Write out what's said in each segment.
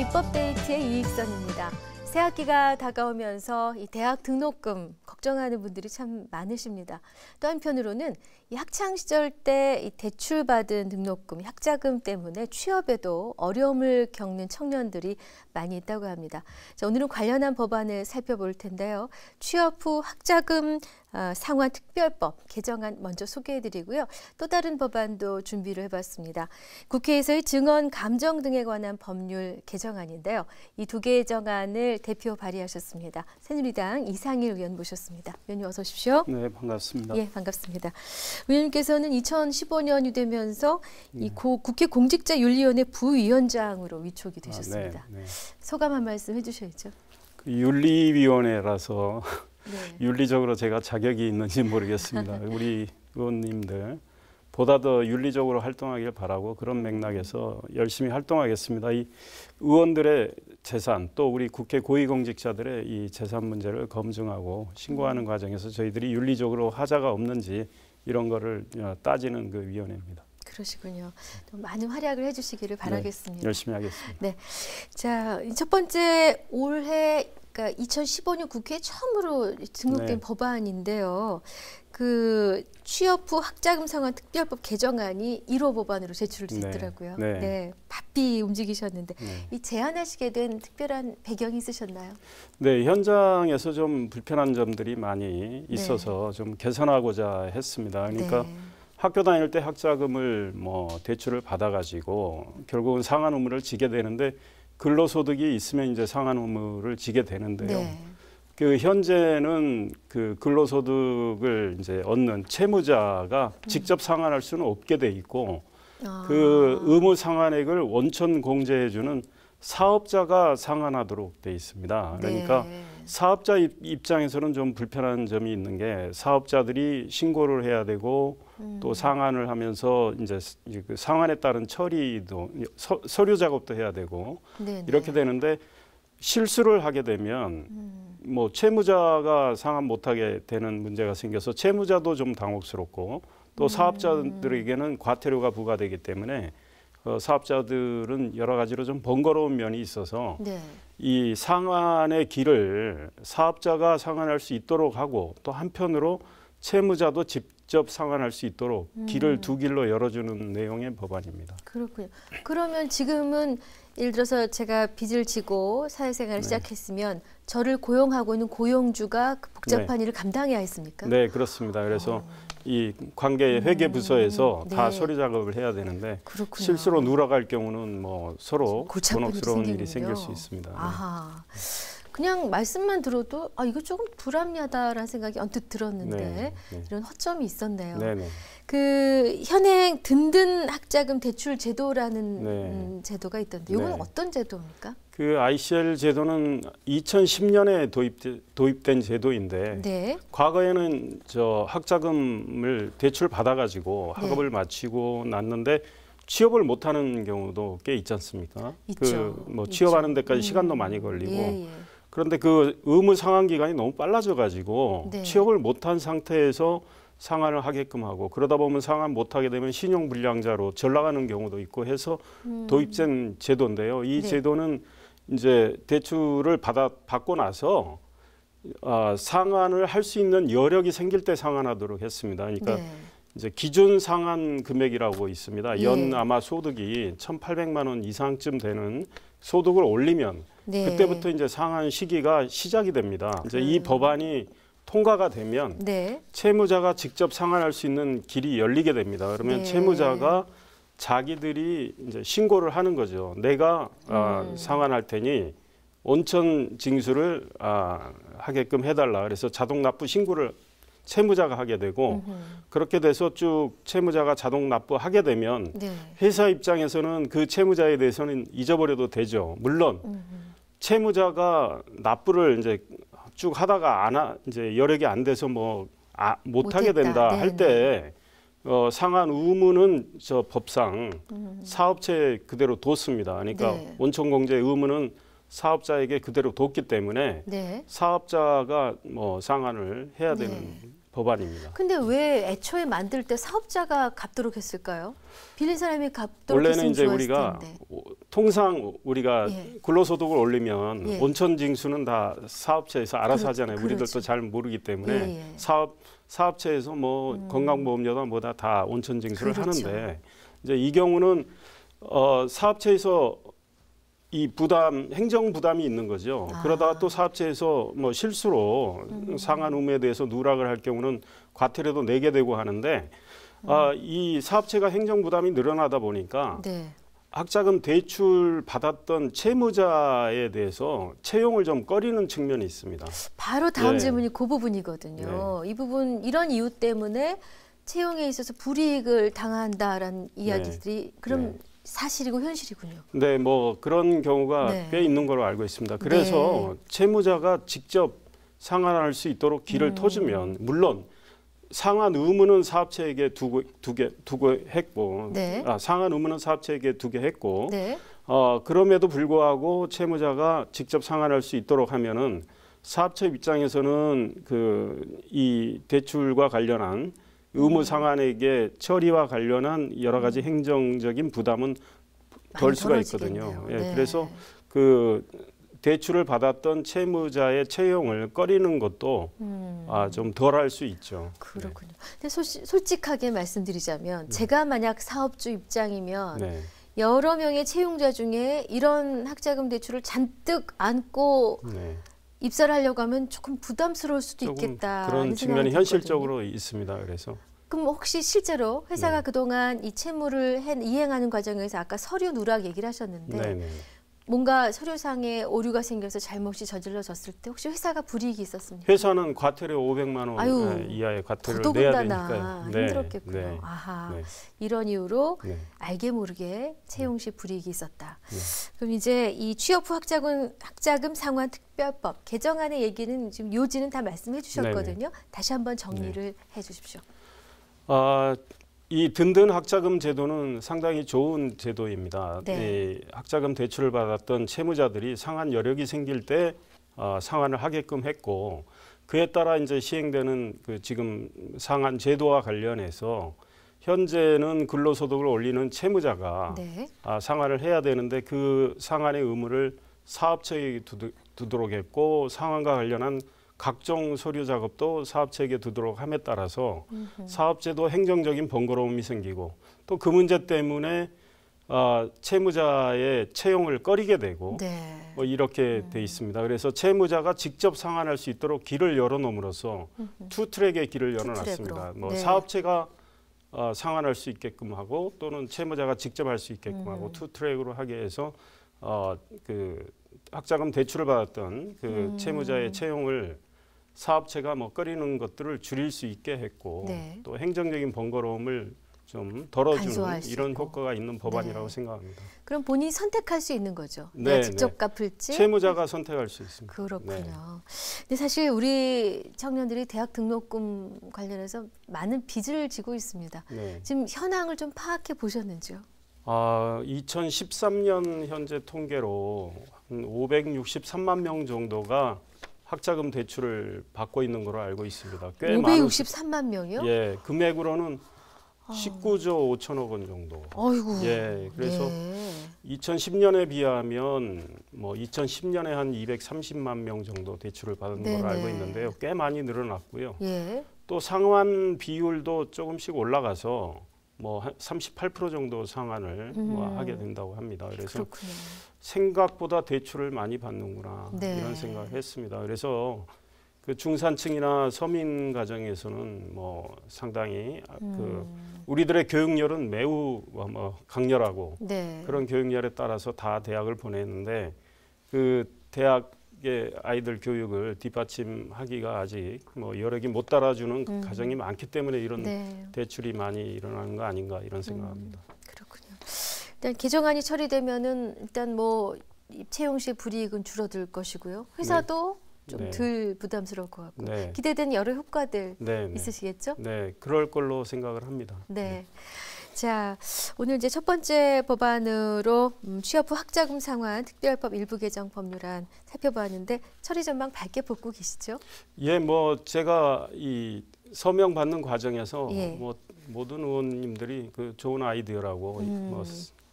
입법데이트의 이익선입니다. 새학기가 다가오면서 이 대학 등록금 걱정하는 분들이 참 많으십니다. 또 한편으로는 이 학창 시절 때 이 대출받은 등록금, 학자금 때문에 취업에도 어려움을 겪는 청년들이 많이 있다고 합니다. 자, 오늘은 관련한 법안을 살펴볼 텐데요. 취업 후 학자금 상환특별법 개정안 먼저 소개해드리고요. 또 다른 법안도 준비를 해봤습니다. 국회에서의 증언 감정 등에 관한 법률 개정안인데요. 이 두 개정안을 대표 발의하셨습니다. 새누리당 이상일 의원 모셨습니다. 의원님 어서 오십시오. 네, 반갑습니다. 예, 반갑습니다. 의원님께서는 2015년이 되면서 이 국회 공직자윤리위원회 부위원장으로 위촉이 되셨습니다. 네. 소감 한 말씀 해주셔야죠. 그 윤리위원회라서 네. 윤리적으로 제가 자격이 있는지 모르겠습니다. 우리 의원님들 보다 더 윤리적으로 활동하길 바라고 그런 맥락에서 열심히 활동하겠습니다. 이 의원들의 재산 또 우리 국회 고위공직자들의 이 재산 문제를 검증하고 신고하는 과정에서 저희들이 윤리적으로 하자가 없는지 이런 거를 따지는 그 위원회입니다. 그러시군요. 또 많은 활약을 해주시기를 바라겠습니다. 네, 열심히 하겠습니다. 네, 자, 첫 번째 올해 그러니까 2015년 국회에 처음으로 등록된 법안인데요. 그 취업 후 학자금 상환 특별법 개정안이 1호 법안으로 제출됐더라고요. 네, 바삐 움직이셨는데 이 제안하시게 된 특별한 배경이 있으셨나요? 네, 현장에서 좀 불편한 점들이 많이 있어서 좀 개선하고자 했습니다. 그러니까 학교 다닐 때 학자금을 대출을 받아가지고 결국은 상환 의무를 지게 되는데 근로소득이 있으면 이제 상환 의무를 지게 되는데요. 그 현재는 그 근로소득을 이제 얻는 채무자가 직접 상환할 수는 없게 돼 있고 그 의무 상환액을 원천 공제해주는 사업자가 상환하도록 돼 있습니다. 그러니까 사업자 입장에서는 좀 불편한 점이 있는 게 사업자들이 신고를 해야 되고 또 상환을 하면서 이제 그 상환에 따른 처리도 서류 작업도 해야 되고 이렇게 되는데 실수를 하게 되면 채무자가 상환 못하게 되는 문제가 생겨서 채무자도 좀 당혹스럽고 또 사업자들에게는 과태료가 부과되기 때문에 사업자들은 여러 가지로 좀 번거로운 면이 있어서 이 상환의 길을 사업자가 상환할 수 있도록 하고 또 한편으로 채무자도 직접 상환할 수 있도록 길을 두 길로 열어주는 내용의 법안입니다. 그렇군요. 그러면 지금은 예를 들어서 제가 빚을 지고 사회생활을 시작했으면 저를 고용하고 있는 고용주가 그 복잡한 일을 감당해야 했습니까? 네, 그렇습니다. 그래서 이 관계 회계부서에서 다 서류 작업을 해야 되는데 실수로 누락할 경우는 서로 곤혹스러운 일이 생길 수 있습니다. 아하. 그냥 말씀만 들어도 이거 조금 불합리하다라는 생각이 언뜻 들었는데 이런 허점이 있었네요. 그 현행 든든 학자금 대출 제도라는 제도가 있던데 이건 어떤 제도입니까? 그 ICL 제도는 2010년에 도입된 제도인데 과거에는 학자금을 대출 받아가지고 학업을 마치고 났는데 취업을 못하는 경우도 꽤 있지 않습니까? 취업하는 데까지 시간도 많이 걸리고 그런데 그 의무 상환 기간이 너무 빨라져가지고 취업을 못한 상태에서 상환을 하게끔 하고 그러다 보면 상환 못하게 되면 신용불량자로 전락하는 경우도 있고 해서 도입된 제도인데요. 이 제도는 이제 대출을 받고 나서 상환을 할 수 있는 여력이 생길 때 상환하도록 했습니다. 그러니까 이제 기준 상환 금액이라고 있습니다. 연 아마 소득이 1,800만 원 이상쯤 되는 소득을 올리면 그때부터 이제 상환 시기가 시작이 됩니다. 이제 이 법안이 통과가 되면 채무자가 직접 상환할 수 있는 길이 열리게 됩니다. 그러면 채무자가 자기들이 이제 신고를 하는 거죠. 내가 상환할 테니 원천 징수를 하게끔 해달라. 그래서 자동 납부 신고를 채무자가 하게 되고 그렇게 돼서 쭉 채무자가 자동 납부하게 되면 회사 입장에서는 그 채무자에 대해서는 잊어버려도 되죠. 물론 채무자가 납부를 이제 쭉 하다가 이제 여력이 안 돼서 못하게 된다 할 때 상환 의무는 법상 사업체에 그대로 뒀습니다. 그러니까 원천 공제 의무는 사업자에게 그대로 뒀기 때문에 사업자가 상환을 해야 되는 법안입니다. 근데 왜 애초에 만들 때 사업자가 갚도록 했을까요? 빌린 사람이 갚도록 했으면 원래는 이제 좋았을 우리가 텐데. 통상 우리가 예. 근로소득을 올리면 예. 온천 징수는 다 사업체에서 알아서 하잖아요. 그렇죠. 우리들도 잘 모르기 때문에 예, 예. 사업체에서 뭐 건강보험료다 뭐다 다 온천 징수를 그렇죠. 하는데 이제 이 경우는 사업체에서 이 행정 부담이 있는 거죠. 그러다가 또 사업체에서 뭐 실수로 상한 의무에 대해서 누락을 할 경우는 과태료도 내게 되고 하는데 이 사업체가 행정 부담이 늘어나다 보니까 네. 학자금 대출 받았던 채무자에 대해서 채용을 좀 꺼리는 측면이 있습니다. 바로 다음 네. 질문이 그 부분이거든요. 이 부분 이런 이유 때문에 채용에 있어서 불이익을 당한다라는 이야기들이 그럼 사실이고 현실이군요. 네, 뭐 그런 경우가 네. 꽤 있는 걸로 알고 있습니다. 그래서 채무자가 직접 상환할 수 있도록 길을 터주면 물론 상환 의무는 사업체에게 두고 했고 네. 상환 의무는 사업체에게 두게 했고 네. 그럼에도 불구하고 채무자가 직접 상환할 수 있도록 하면은 사업체 입장에서는 이 대출과 관련한 의무 상환액의 처리와 관련한 여러 가지 행정적인 부담은 덜 수가 있거든요. 예, 네. 그래서 대출을 받았던 채무자의 채용을 꺼리는 것도 좀 덜 할 수 있죠. 그렇군요. 근데 솔직하게 말씀드리자면 제가 만약 사업주 입장이면 여러 명의 채용자 중에 이런 학자금 대출을 잔뜩 안고 입사를 하려고 하면 조금 부담스러울 수도 있겠다. 그런 측면이 현실적으로 있습니다. 그래서 그럼 혹시 실제로 회사가 그동안 이 채무를 이행하는 과정에서 아까 서류 누락 얘기를 하셨는데 뭔가 서류상에 오류가 생겨서 잘못이 저질러졌을 때 혹시 회사가 불이익이 있었습니까? 회사는 과태료 500만 원 이하의 과태료를 내야 되니까 힘들었겠군요. 이런 이유로 알게 모르게 채용 시 불이익이 있었다. 그럼 이제 이 취업 후 학자금 상환 특별법 개정안의 얘기는 지금 요지는 다 말씀해 주셨거든요. 다시 한번 정리를 해 주십시오. 이 든든 학자금 제도는 상당히 좋은 제도입니다. 학자금 대출을 받았던 채무자들이 상환 여력이 생길 때 상환을 하게끔 했고 그에 따라 이제 시행되는 지금 상환 제도와 관련해서 현재는 근로소득을 올리는 채무자가 상환을 해야 되는데 그 상환의 의무를 사업체에 두도록 했고 상환과 관련한 각종 서류 작업도 사업체에게 두도록 함에 따라서 사업체도 행정적인 번거로움이 생기고 또 그 문제 때문에 채무자의 채용을 꺼리게 되고 뭐 이렇게 돼 있습니다. 그래서 채무자가 직접 상환할 수 있도록 길을 열어놓음으로써 투트랙의 길을 열어놨습니다. 뭐 사업체가 상환할 수 있게끔 하고 또는 채무자가 직접 할 수 있게끔 하고 투트랙으로 하게 해서 학자금 대출을 받았던 채무자의 채용을 사업체가 뭐 꺼리는 것들을 줄일 수 있게 했고 또 행정적인 번거로움을 좀 덜어주는 이런 효과가 있는 법안이라고 생각합니다. 그럼 본인이 선택할 수 있는 거죠? 직접 갚을지? 채무자가 선택할 수 있습니다. 그렇군요. 근데 사실 우리 청년들이 대학 등록금 관련해서 많은 빚을 지고 있습니다. 지금 현황을 좀 파악해 보셨는지요? 2013년 현재 통계로 한 563만 명 정도가 학자금 대출을 받고 있는 걸로 알고 있습니다. 꽤 563만 명이요? 예, 금액으로는 19조 5천억 원 정도. 어이구. 예, 그래서 2010년에 비하면 뭐 2010년에 한 230만 명 정도 대출을 받은 걸로 알고 있는데요. 꽤 많이 늘어났고요. 또 상환 비율도 조금씩 올라가서 뭐 38% 정도 상환을 하게 된다고 합니다. 그래서 생각보다 대출을 많이 받는구나 이런 생각을 했습니다. 그래서 그 중산층이나 서민 가정에서는 뭐 상당히 우리들의 교육열은 매우 강렬하고 그런 교육열에 따라서 다 대학을 보냈는데 그 대학의 아이들 교육을 뒷받침하기가 아직 뭐 여력이 못 따라주는 가정이 많기 때문에 이런 대출이 많이 일어나는 거 아닌가 이런 생각합니다. 그렇군요. 일단 개정안이 처리되면은 일단 뭐 채용 시 불이익은 줄어들 것이고요. 회사도 좀 덜 부담스러울 것 같고 기대되는 여러 효과들 있으시겠죠? 네, 그럴 걸로 생각을 합니다. 자, 오늘 이제 첫 번째 법안으로 취업 후 학자금 상환 특별법 일부 개정 법률안 살펴봤는데 처리 전망 밝게 보고 계시죠? 예, 뭐 제가 이 서명 받는 과정에서 뭐 모든 의원님들이 그 좋은 아이디어라고 뭐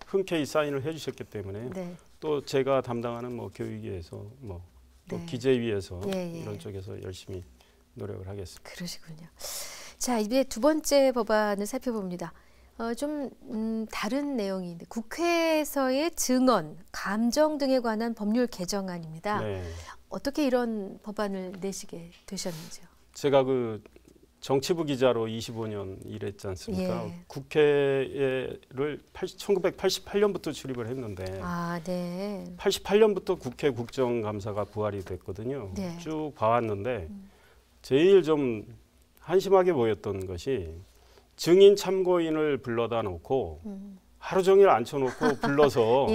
흔쾌히 사인을 해주셨기 때문에 또 제가 담당하는 뭐 교육위에서 뭐 또 기재위에서 이런 쪽에서 열심히 노력을 하겠습니다. 그러시군요. 자, 이제 두 번째 법안을 살펴봅니다. 좀 다른 내용인데 국회에서의 증언, 감정 등에 관한 법률 개정안입니다. 어떻게 이런 법안을 내시게 되셨는지요? 제가 그 정치부 기자로 25년 일했지 않습니까? 국회를 1988년부터 출입을 했는데 88년부터 국회 국정감사가 부활이 됐거든요. 쭉 봐왔는데 제일 좀 한심하게 보였던 것이 증인 참고인을 불러다 놓고 하루 종일 앉혀놓고 불러서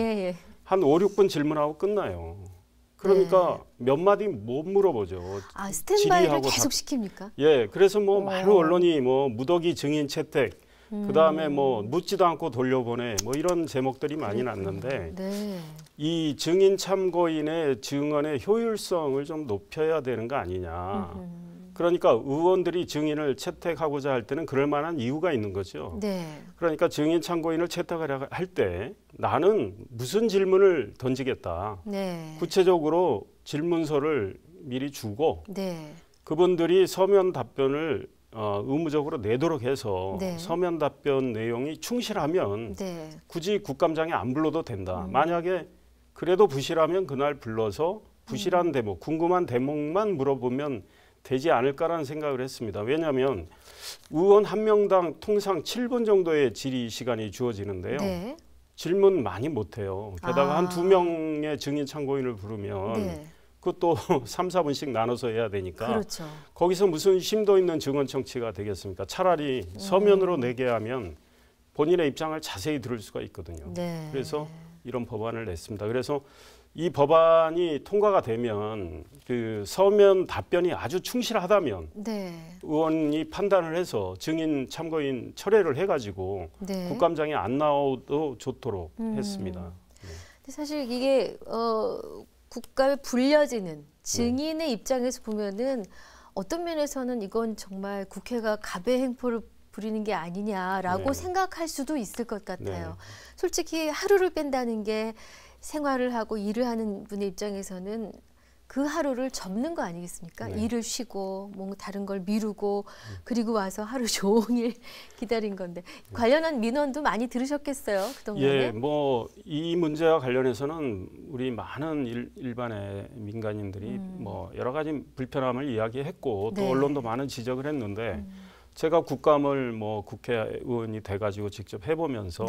한 5, 6분 질문하고 끝나요. 그러니까 몇 마디 못 물어보죠. 스탠바이를 계속 시킵니까? 예, 그래서 뭐 많은 언론이 뭐 무더기 증인 채택, 그 다음에 뭐 묻지도 않고 돌려보내, 뭐 이런 제목들이 많이 났는데 이 증인 참고인의 증언의 효율성을 좀 높여야 되는 거 아니냐. 그러니까 의원들이 증인을 채택하고자 할 때는 그럴 만한 이유가 있는 거죠. 그러니까 증인 참고인을 채택하려 할 때 나는 무슨 질문을 던지겠다. 구체적으로 질문서를 미리 주고 그분들이 서면 답변을 의무적으로 내도록 해서 서면 답변 내용이 충실하면 굳이 국감장에 안 불러도 된다. 만약에 그래도 부실하면 그날 불러서 부실한 대목, 궁금한 대목만 물어보면 되지 않을까라는 생각을 했습니다. 왜냐하면 의원 한 명당 통상 7분 정도의 질의 시간이 주어지는데요. 질문 많이 못해요. 게다가 한 2명의 증인 참고인을 부르면 그것도 3, 4분씩 나눠서 해야 되니까 거기서 무슨 심도 있는 증언 청취가 되겠습니까? 차라리 서면으로 내게 하면 본인의 입장을 자세히 들을 수가 있거든요. 그래서 이런 법안을 냈습니다. 그래서 이 법안이 통과가 되면 그 서면 답변이 아주 충실하다면 의원이 판단을 해서 증인 참고인 철회를 해가지고 국감장에 안 나와도 좋도록 했습니다. 근데 사실 이게 국감에 불려지는 증인의 입장에서 보면은 어떤 면에서는 이건 정말 국회가 갑의 행포를 부리는 게 아니냐라고 생각할 수도 있을 것 같아요. 솔직히 하루를 뺀다는 게 생활을 하고 일을 하는 분의 입장에서는 그 하루를 접는 거 아니겠습니까? 일을 쉬고 뭔가 다른 걸 미루고 그리고 와서 하루 종일 기다린 건데 관련한 민원도 많이 들으셨겠어요, 그동안에? 예, 뭐 이 문제와 관련해서는 우리 많은 일반의 민간인들이 뭐 여러 가지 불편함을 이야기했고 또 언론도 많은 지적을 했는데 제가 국감을 뭐 국회의원이 돼가지고 직접 해보면서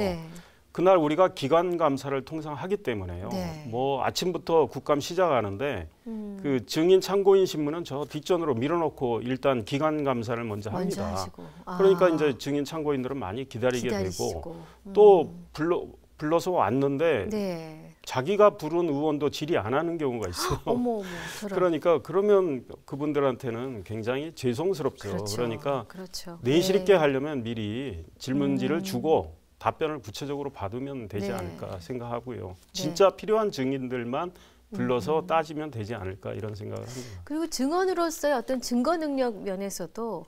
그날 우리가 기관 감사를 통상 하기 때문에요. 뭐 아침부터 국감 시작하는데 그 증인 참고인 신문은 저 뒷전으로 밀어놓고 일단 기관 감사를 먼저 합니다. 그러니까 이제 증인 참고인들은 많이 기다리게 되고 또 불러서 왔는데 자기가 부른 의원도 질의 안 하는 경우가 있어요. 그러니까 그러면 그분들한테는 굉장히 죄송스럽죠. 그러니까 내실 있게 하려면 미리 질문지를 주고 답변을 구체적으로 받으면 되지 않을까 생각하고요. 진짜 필요한 증인들만 불러서 따지면 되지 않을까 이런 생각을 합니다. 그리고 증언으로서의 어떤 증거 능력 면에서도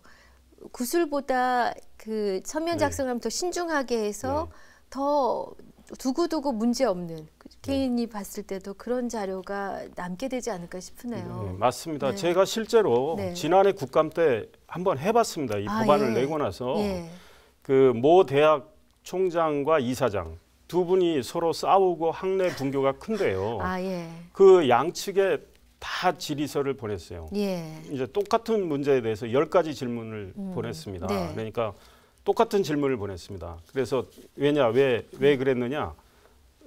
구술보다 그 서면 작성을 하면 더 신중하게 해서 더 두고두고 문제 없는 개인이 봤을 때도 그런 자료가 남게 되지 않을까 싶으네요. 맞습니다. 제가 실제로 지난해 국감 때 한번 해봤습니다. 이 법안을 내고 나서 그 모 대학 총장과 이사장 두 분이 서로 싸우고 학내 분교가 큰데요. 그 양측에 다 질의서를 보냈어요. 이제 똑같은 문제에 대해서 10가지 질문을 보냈습니다. 그러니까 똑같은 질문을 보냈습니다. 그래서 왜 그랬느냐?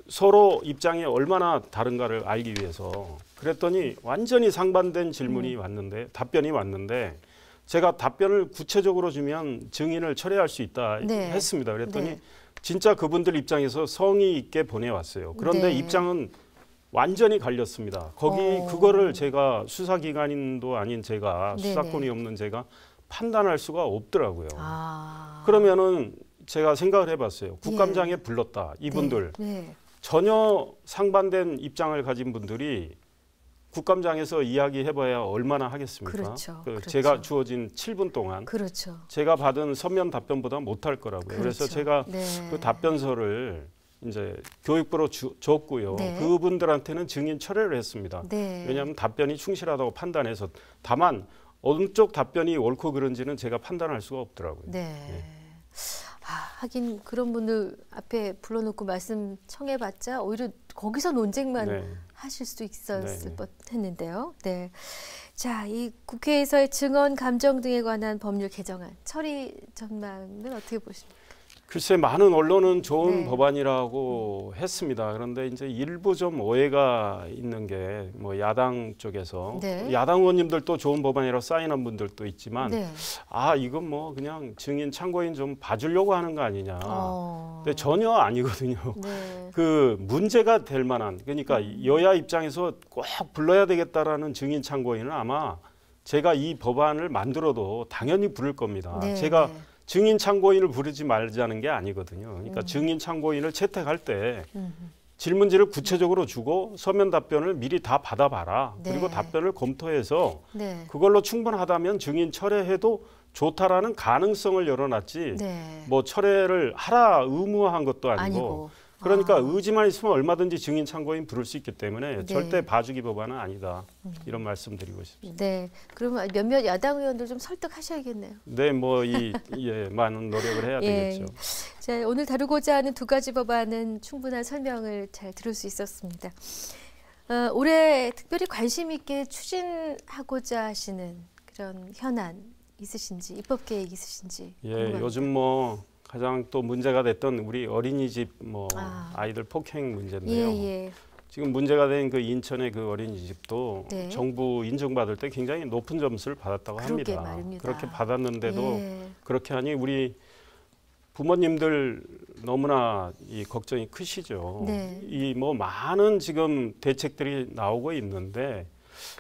서로 입장이 얼마나 다른가를 알기 위해서. 그랬더니 완전히 상반된 질문이 왔는데 답변이 왔는데 제가 답변을 구체적으로 주면 증인을 철회할 수 있다 했습니다. 그랬더니 진짜 그분들 입장에서 성의 있게 보내왔어요. 그런데 입장은 완전히 갈렸습니다. 그거를 제가 수사기관인도 아닌 제가 수사권이 없는 제가 판단할 수가 없더라고요. 그러면은 제가 생각을 해봤어요. 국감장에 불렀다. 이분들 전혀 상반된 입장을 가진 분들이 국감장에서 이야기해봐야 얼마나 하겠습니까? 그렇죠. 그렇죠. 제가 주어진 7분 동안 그렇죠. 제가 받은 서면 답변보다 못할 거라고요. 그렇죠. 그래서 제가 네. 그 답변서를 이제 교육부로 줬고요. 네. 그분들한테는 증인 철회를 했습니다. 네. 왜냐하면 답변이 충실하다고 판단해서. 다만 어느 쪽 답변이 옳고 그른지는 제가 판단할 수가 없더라고요. 네. 네. 하긴 그런 분들 앞에 불러놓고 말씀 청해봤자 오히려 거기서 논쟁만 네. 하실 수도 있었을 네. 뻔했는데요. 네. 자, 이 국회에서의 증언 감정 등에 관한 법률 개정안 처리 전망은 어떻게 보십니까? 글쎄 많은 언론은 좋은 네. 법안이라고 했습니다. 그런데 이제 일부 좀 오해가 있는 게 뭐 야당 쪽에서 네. 야당 의원님들도 좋은 법안이라고 사인한 분들도 있지만 네. 이건 뭐 그냥 증인 참고인 좀 봐주려고 하는 거 아니냐. 근데 전혀 아니거든요. 네. 그 문제가 될 만한 그러니까 여야 입장에서 꼭 불러야 되겠다라는 증인 참고인은 아마 제가 이 법안을 만들어도 당연히 부를 겁니다. 네. 제가 증인 참고인을 부르지 말자는 게 아니거든요. 그러니까 증인 참고인을 채택할 때 질문지를 구체적으로 주고 서면 답변을 미리 다 받아봐라. 네. 그리고 답변을 검토해서 네. 그걸로 충분하다면 증인 철회해도 좋다라는 가능성을 열어놨지 네. 뭐 철회를 하라 의무화한 것도 아니고 그러니까 의지만 있으면 얼마든지 증인 참고인 부를 수 있기 때문에 네. 절대 봐주기 법안은 아니다. 이런 말씀드리고 싶습니다. 네. 그러면 몇몇 야당 의원들 좀 설득하셔야겠네요. 네, 뭐 많은 노력을 해야 되겠죠. 자, 오늘 다루고자 하는 두 가지 법안은 충분한 설명을 잘 들을 수 있었습니다. 올해 특별히 관심 있게 추진하고자 하시는 그런 현안 있으신지, 입법 계획 있으신지 궁금합니다. 요즘 뭐 가장 또 문제가 됐던 우리 어린이집 아이들 폭행 문제인데요. 예. 지금 문제가 된 그 인천의 그 어린이집도 네. 정부 인증받을 때 굉장히 높은 점수를 받았다고 합니다. 말입니다. 그렇게 받았는데도 그렇게 하니 우리 부모님들 너무나 이 걱정이 크시죠. 네. 이 뭐 많은 지금 대책들이 나오고 있는데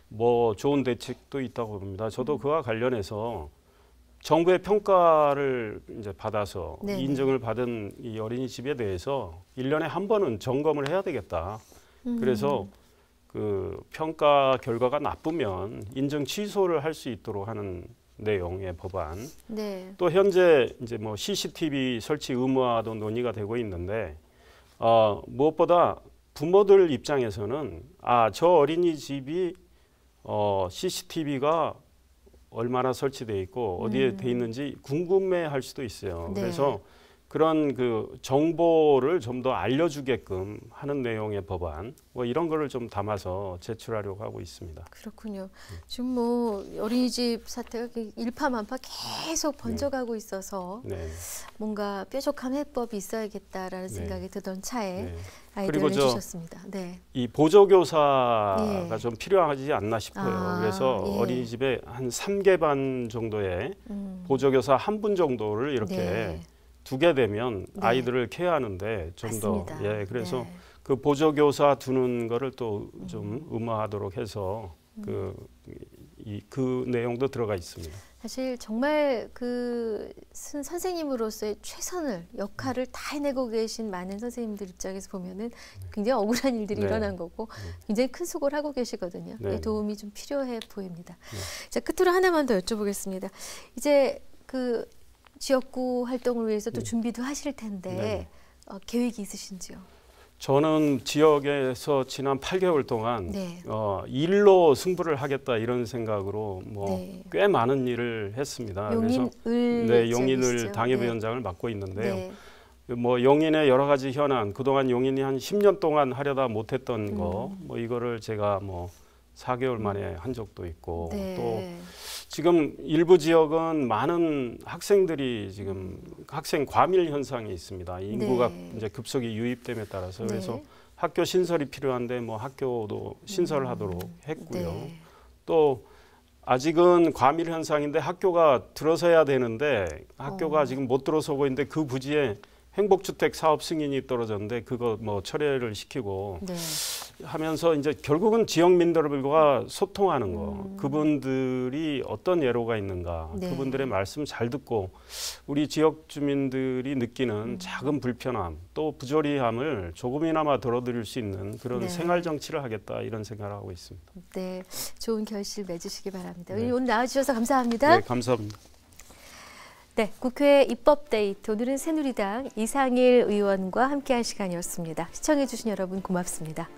뭐 좋은 대책도 있다고 봅니다. 저도 그와 관련해서 정부의 평가를 이제 받아서 네. 인증을 받은 이 어린이집에 대해서 1년에 한 번은 점검을 해야 되겠다. 그래서 그 평가 결과가 나쁘면 인증 취소를 할 수 있도록 하는 내용의 법안. 네. 또 현재 이제 뭐 CCTV 설치 의무화도 논의가 되고 있는데 무엇보다 부모들 입장에서는 저 어린이집이 CCTV가 얼마나 설치돼 있고 어디에 돼 있는지 궁금해할 수도 있어요. 네. 그래서 그런 그 정보를 좀 더 알려주게끔 하는 내용의 법안 뭐 이런 거를 좀 담아서 제출하려고 하고 있습니다. 그렇군요. 지금 뭐 어린이집 사태가 일파만파 계속 번져가고 있어서 뭔가 뾰족한 해법이 있어야겠다라는 생각이 드던 차에 아이디어를 주셨습니다. 네. 이 보조교사가 좀 필요하지 않나 싶어요. 그래서 어린이집에 한 3개 반 정도의 보조교사 한 분 정도를 이렇게 두게 되면 아이들을 케어하는데 좀 더 그래서 그 보조교사 두는 거를 또 좀 의무화하도록 해서 그 내용도 들어가 있습니다. 사실 정말 그 선생님으로서의 최선을 역할을 다 해내고 계신 많은 선생님들 입장에서 보면은 굉장히 억울한 일들이 일어난 거고 굉장히 큰 수고를 하고 계시거든요. 도움이 좀 필요해 보입니다. 자, 끝으로 하나만 더 여쭤보겠습니다. 이제 그 지역구 활동을 위해서 또 준비도 하실 텐데 계획이 있으신지요? 저는 지역에서 지난 8개월 동안 일로 승부를 하겠다 이런 생각으로 꽤 많은 일을 했습니다. 용인을 당협위원장을 맡고 있는데요. 뭐 용인의 여러 가지 현안, 그동안 용인이 한 10년 동안 하려다 못했던 거, 뭐 이거를 제가 뭐 4개월 만에 한 적도 있고 또 지금 일부 지역은 많은 학생들이 지금 학생 과밀 현상이 있습니다. 인구가 이제 급속히 유입됨에 따라서 그래서 학교 신설이 필요한데 뭐 학교도 신설을 하도록 했고요. 또 아직은 과밀 현상인데 학교가 들어서야 되는데 학교가 지금 못 들어서고 있는데 그 부지에 행복주택 사업 승인이 떨어졌는데 그거 뭐 철회를 시키고 네. 하면서 이제 결국은 지역민들과 소통하는 거, 그분들이 어떤 예로가 있는가, 네. 그분들의 말씀 잘 듣고 우리 지역 주민들이 느끼는 작은 불편함, 또 부조리함을 조금이나마 덜어드릴 수 있는 그런 네. 생활 정치를 하겠다 이런 생각을 하고 있습니다. 네, 좋은 결실 맺으시기 바랍니다. 네. 오늘 나와주셔서 감사합니다. 네, 감사합니다. 네, 국회 입법데이트 오늘은 새누리당 이상일 의원과 함께한 시간이었습니다. 시청해주신 여러분 고맙습니다.